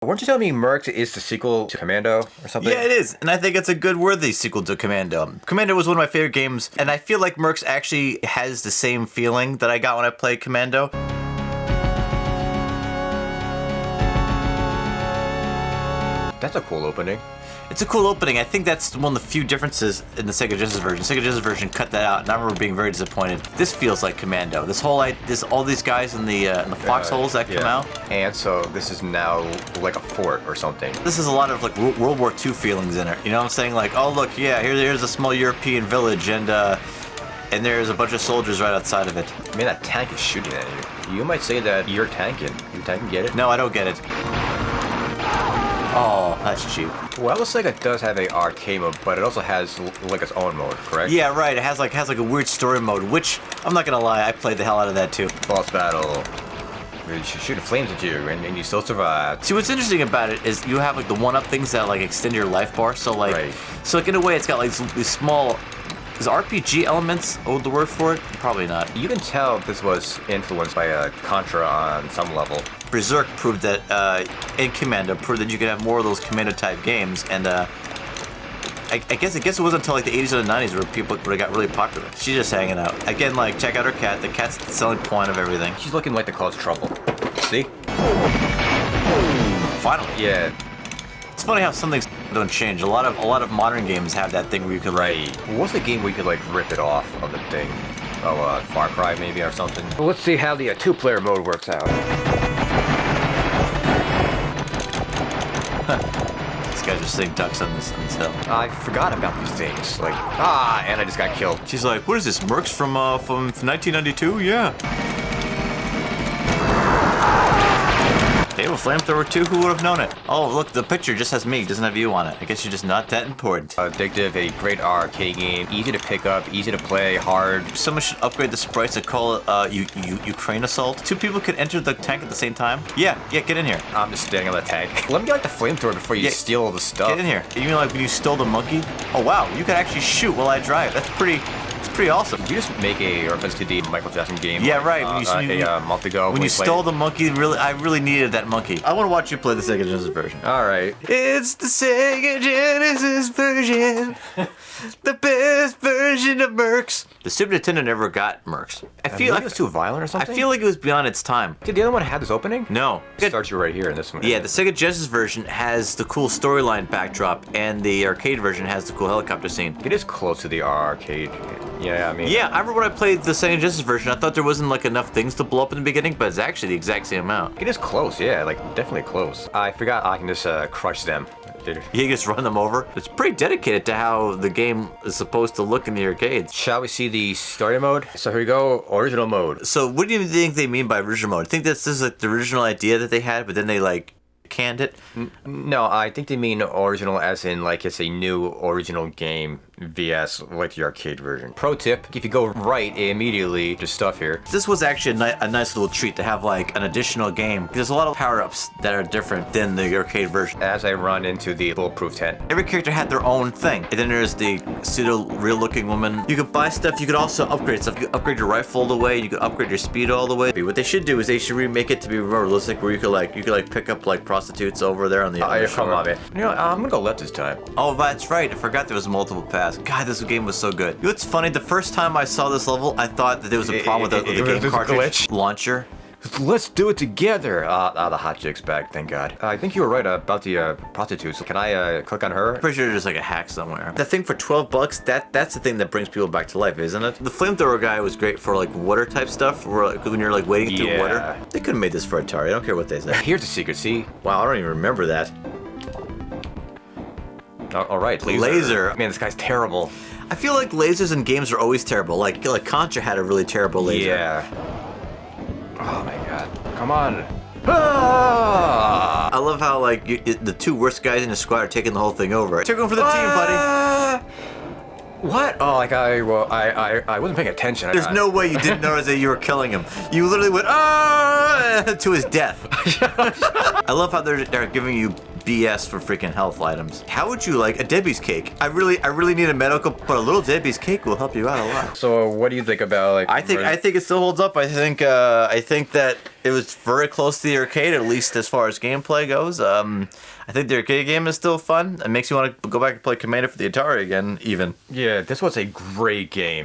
Weren't you telling me Mercs is the sequel to Commando or something? Yeah, it is, and I think it's a good, worthy sequel to Commando. Commando was one of my favorite games, and I feel like Mercs actually has the same feeling that I got when I played Commando. That's a cool opening. It's a cool opening. I think that's one of the few differences in the Sega Genesis version. Sega Genesis version cut that out, and I remember being very disappointed. This feels like Commando. This whole, all these guys in the foxholes that come out. And so this is now like a fort or something. This is a lot of like World War II feelings in it. You know what I'm saying? Like, oh look, yeah, here's a small European village, and there's a bunch of soldiers right outside of it. Man, that tank is shooting at you. You might say that you're tanking. You tanking, get it? No, I don't get it. Oh, that's cheap. Well, it looks like it does have a arcade mode, but it also has like its own mode, correct? Yeah, right. It has like a weird story mode, which I'm not gonna lie, I played the hell out of that too. Boss battle. You're shooting flames at you, and you still survive. See, what's interesting about it is you have like the one-up things that like extend your life bar. So like, so like in a way, it's got like these small. Is RPG elements the word for it? Probably not. You can tell this was influenced by Contra on some level. Berserk proved that, in Commando, proved that you could have more of those Commando-type games, and I guess it wasn't until like the 80s or the 90s where people got really popular. She's just hanging out. Again, like, check out her cat. The cat's the selling point of everything. She's looking like to cause trouble. See? Finally. Yeah. It's funny how some things don't change. A lot of modern games have that thing where you could What's the game where you could like rip it off of the thing? Oh, Far Cry maybe or something. Well, let's see how the two-player mode works out. These guys are sitting ducks on this hill. I forgot about these things. Like, and I just got killed. She's like, what is this, Mercs from 1992? Yeah. They have a flamethrower too? Who would have known it? Oh, look, the picture just has me. It doesn't have you on it. I guess you're just not that important. Addictive, a great arcade game. Easy to pick up, easy to play, hard. Someone should upgrade the sprites to call it Ukraine Assault. Two people could enter the tank at the same time? Yeah, get in here. I'm just standing on the tank. Let me get like the flamethrower before you steal all the stuff. Get in here. You mean like when you stole the monkey? Oh wow, you could actually shoot while I drive. That's pretty awesome. Did you just make a reference to the Michael Jackson game? Yeah, right. A month ago. When you stole the monkey, I really needed that monkey. I want to watch you play the Sega Genesis version. All right. It's the Sega Genesis version. The best version of Mercs. The Super Nintendo never got Mercs. I feel like it was too violent or something? I feel like it was beyond its time. Did the other one have this opening? No. It starts you right here in this one. Yeah, the Sega Genesis version has the cool storyline backdrop, and the arcade version has the cool helicopter scene. It is close to the arcade. Yeah, I mean... Yeah, I remember when I played the Sega Genesis version, I thought there wasn't like enough things to blow up in the beginning, but it's actually the exact same amount. It is close, yeah, like definitely close. I forgot I can just crush them. You just run them over. It's pretty dedicated to how the game is supposed to look in the arcades. Shall we see the story mode? So here we go, original mode. So what do you think they mean by original mode? I think this is like the original idea that they had, but then they like canned it? No, I think they mean original as in like it's a new original game vs like the arcade version. Pro tip, if you go right immediately to stuff here. This was actually a nice little treat to have like an additional game. There's a lot of power-ups that are different than the arcade version. As I run into the bulletproof tent. Every character had their own thing. And then there's the pseudo real looking woman. You could buy stuff, you could also upgrade stuff. You could upgrade your rifle all the way, you could upgrade your speed all the way. What they should do is they should remake it to be more realistic where you could pick up like prostitutes over there on the other shore. Come on, man. You know, I'm gonna go left this time. Oh, that's right. I forgot there was multiple paths. God, this game was so good. You know what's funny? The first time I saw this level, I thought that there was a problem with the game cartridge launcher. Let's do it together. The hot chick's back, thank God. I think you were right about the prostitutes. Can I click on her? I'm pretty sure there's like a hack somewhere. That thing for $12, that's the thing that brings people back to life, isn't it? The flamethrower guy was great for like water type stuff, where like, when you're like wading through water. They could have made this for Atari. I don't care what they say. Here's the secret, see? Wow, I don't even remember that. All right, laser. Man, this guy's terrible. I feel like lasers in games are always terrible. Like Contra had a really terrible laser. Yeah. Oh my God. Come on. Ah! I love how like the two worst guys in the squad are taking the whole thing over. They're going for the team, buddy. What? Oh, like I wasn't paying attention. There's no way you didn't notice that you were killing him. You literally went to his death. I love how they're giving you BS for freaking health items. How would you like a Debbie's cake? I really need a medical, but a little Debbie's cake will help you out a lot. So what do you think about like? I think it still holds up. I think that it was very close to the arcade, at least as far as gameplay goes. I think the arcade game is still fun. It makes you want to go back and play Commando for the Atari again, even. Yeah, this was a great game.